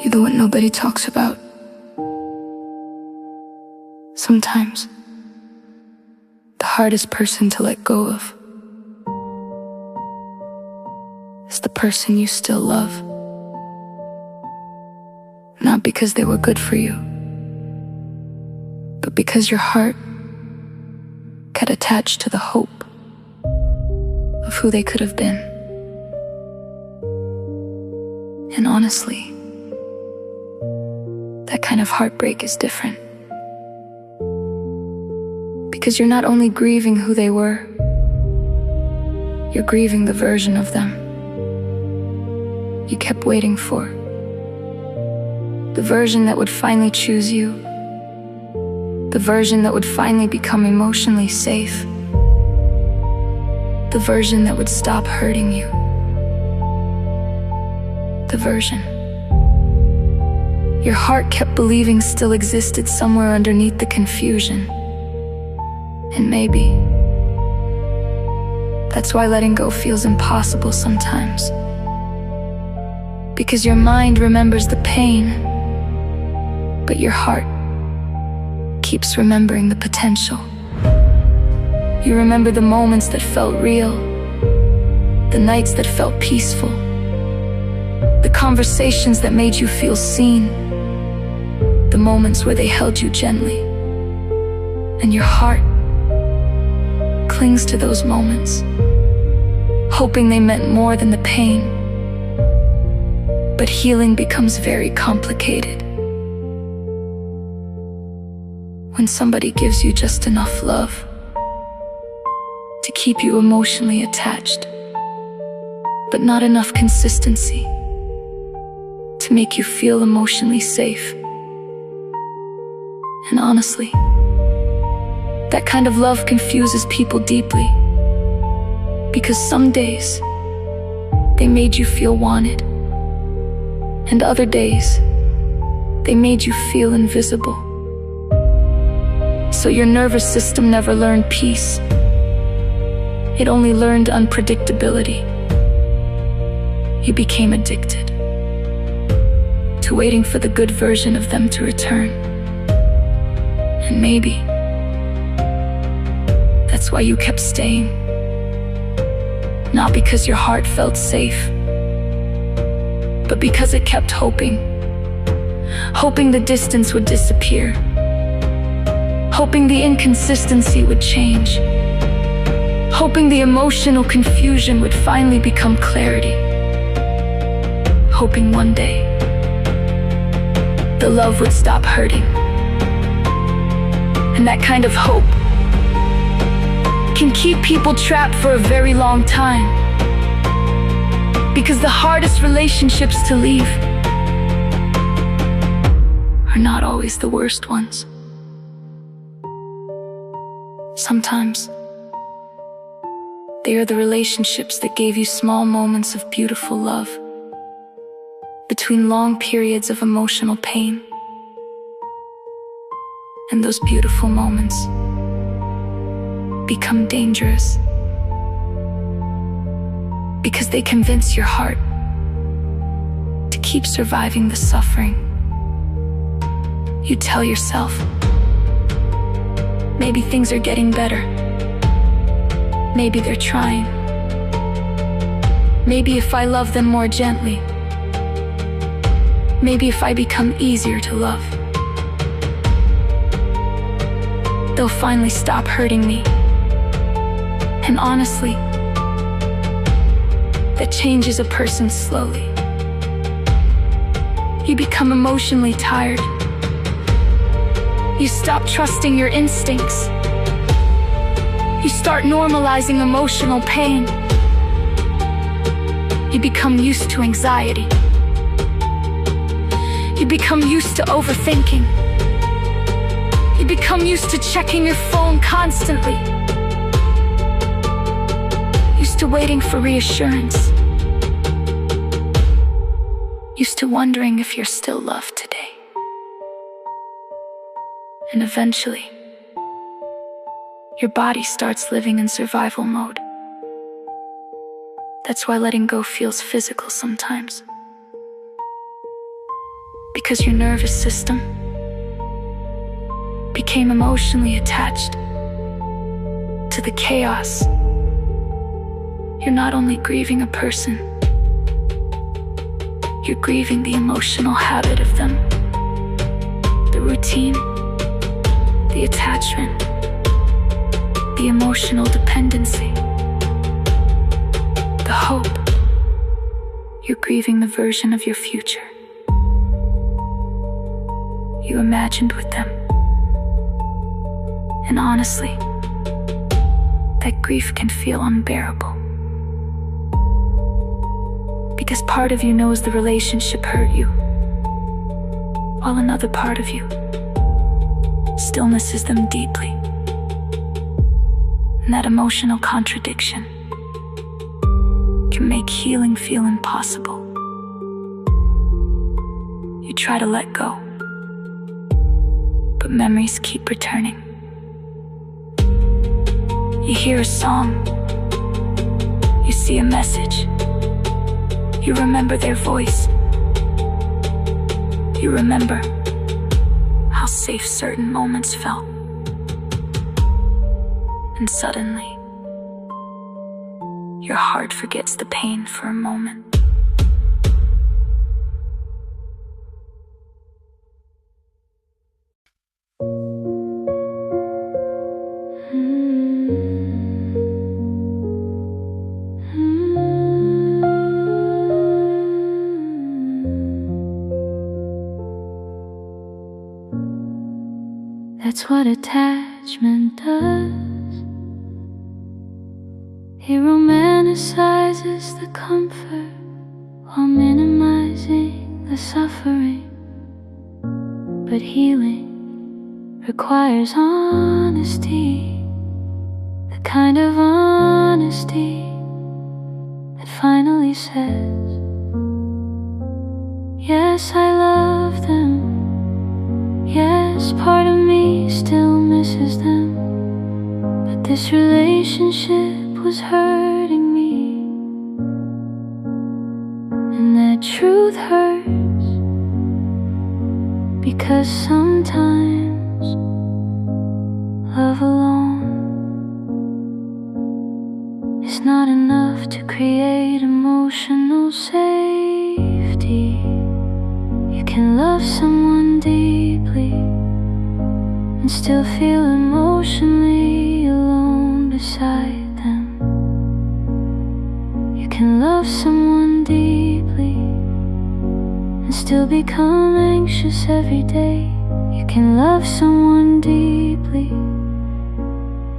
You're the one nobody talks about. Sometimes, the hardest person to let go of is the person you still love. Not because they were good for you, but because your heart got attached to the hope of who they could have been. And honestly, that kind of heartbreak is different. Because you're not only grieving who they were, you're grieving the version of them you kept waiting for. The version that would finally choose you. The version that would finally become emotionally safe. The version that would stop hurting you. The version your heart kept believing still existed somewhere underneath the confusion. And maybe that's why letting go feels impossible sometimes. Because your mind remembers the pain, but your heart keeps remembering the potential. You remember the moments that felt real, the nights that felt peaceful, the conversations that made you feel seen, the moments where they held you gently. And your heart clings to those moments, hoping they meant more than the pain. But healing becomes very complicated when somebody gives you just enough love to keep you emotionally attached, but not enough consistency to make you feel emotionally safe. And honestly, that kind of love confuses people deeply, because some days they made you feel wanted, and other days they made you feel invisible. So your nervous system never learned peace. It only learned unpredictability. You became addicted to waiting for the good version of them to return. And maybe that's why you kept staying. Not because your heart felt safe, but because it kept hoping. Hoping the distance would disappear. Hoping the inconsistency would change. Hoping the emotional confusion would finally become clarity. Hoping one day the love would stop hurting. And that kind of hope can keep people trapped for a very long time. Because the hardest relationships to leave are not always the worst ones. Sometimes they are the relationships that gave you small moments of beautiful love between long periods of emotional pain. And those beautiful moments become dangerous because they convince your heart to keep surviving the suffering. You tell yourself, maybe things are getting better. Maybe they're trying. Maybe if I love them more gently. Maybe if I become easier to love, they'll finally stop hurting me. And honestly, that changes a person slowly. You become emotionally tired. You stop trusting your instincts. You start normalizing emotional pain. You become used to anxiety. You become used to overthinking. You become used to checking your phone constantly. Used to waiting for reassurance. Used to wondering if you're still loved today. And eventually, your body starts living in survival mode. That's why letting go feels physical sometimes. because your nervous system became emotionally attached to the chaos. You're not only grieving a person, you're grieving the emotional habit of them, the routine, the attachment, the emotional dependency, the hope. You're grieving the version of your future you imagined with them. And honestly, that grief can feel unbearable. Because part of you knows the relationship hurt you, while another part of you still misses them deeply. And that emotional contradiction can make healing feel impossible. You try to let go, but memories keep returning. You hear a song, you see a message, you remember their voice, you remember how safe certain moments felt. And suddenly, your heart forgets the pain for a moment. That's what attachment does. It romanticizes the comfort while minimizing the suffering. But healing requires honesty, the kind of honesty that finally says, yes, I love them. Yes, part of me still misses them, but this relationship was hurting me, and that truth hurts, because sometimes love alone is not enough to create emotional safety. You can love someone deeply and still feel emotionally alone beside them. You can love someone deeply and still become anxious every day. You can love someone deeply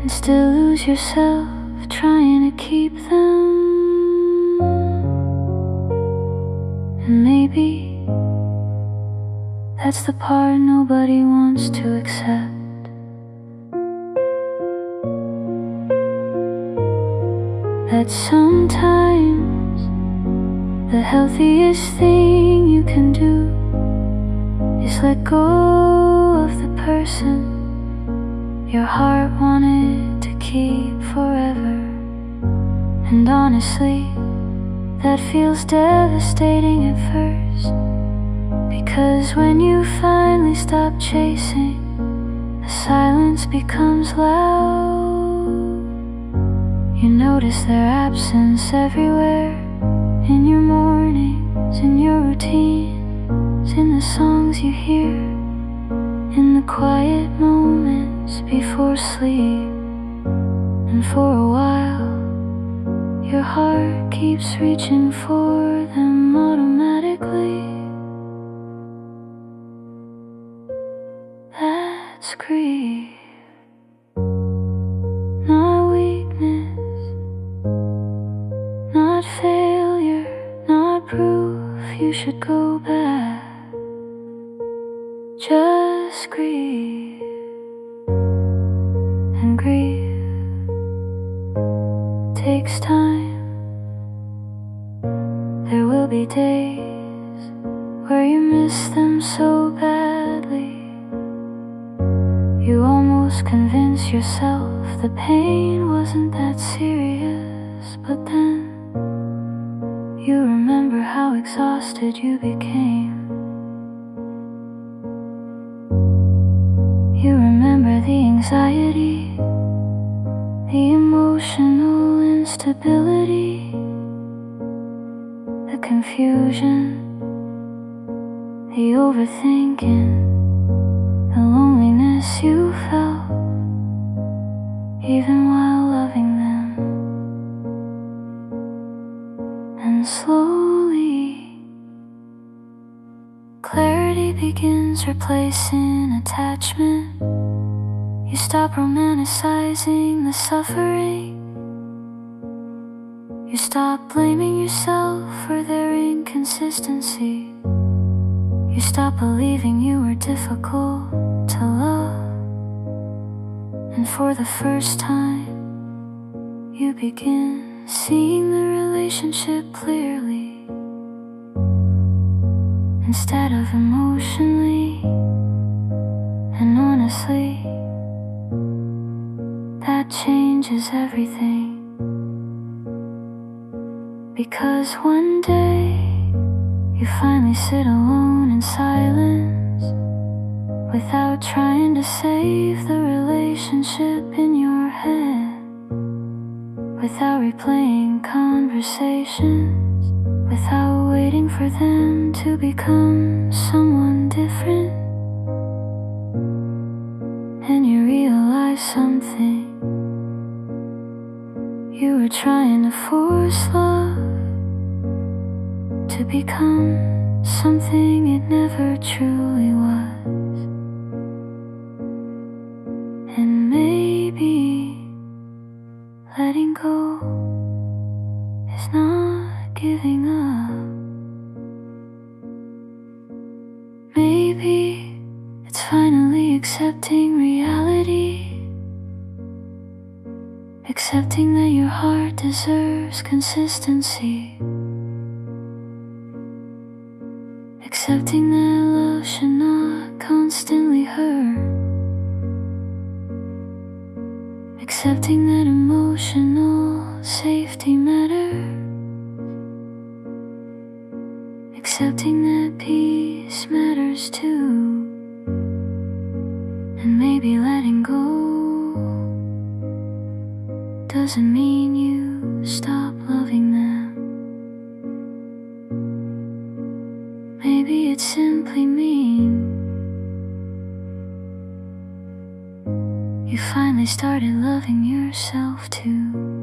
and still lose yourself trying to keep them. And maybe that's the part nobody wants to accept. That sometimes the healthiest thing you can do is let go of the person your heart wanted to keep forever. And honestly, that feels devastating at first, because when you finally stop chasing, the silence becomes loud. You notice their absence everywhere, in your mornings, in your routines, in the songs you hear, in the quiet moments before sleep. And for a while, your heart keeps reaching for them automatically. That's grief, not weakness, not failure, not proof you should go back. Just grieve, and grief takes time. There will be days where you miss them so badly, you almost convince yourself the pain wasn't that serious. But then you remember how exhausted you became, anxiety, the emotional instability, the confusion, the overthinking, the loneliness you felt, even while loving them. And slowly, clarity begins replacing attachment. You stop romanticizing the suffering. You stop blaming yourself for their inconsistency. You stop believing you were difficult to love. And for the first time, you begin seeing the relationship clearly, instead of emotionally. And honestly, that changes everything. Because one day, you finally sit alone in silence, without trying to save the relationship in your head, without replaying conversations, without waiting for them to become someone different. And you realize something. You were trying to force love to become something it never truly was. And maybe letting go is not giving up. Maybe it's finally accepting reality, accepting that your heart deserves consistency, accepting that love should not constantly hurt, accepting that emotional safety matters, accepting that peace matters too. And maybe letting go doesn't mean you stop loving them. Maybe it simply means you finally started loving yourself too.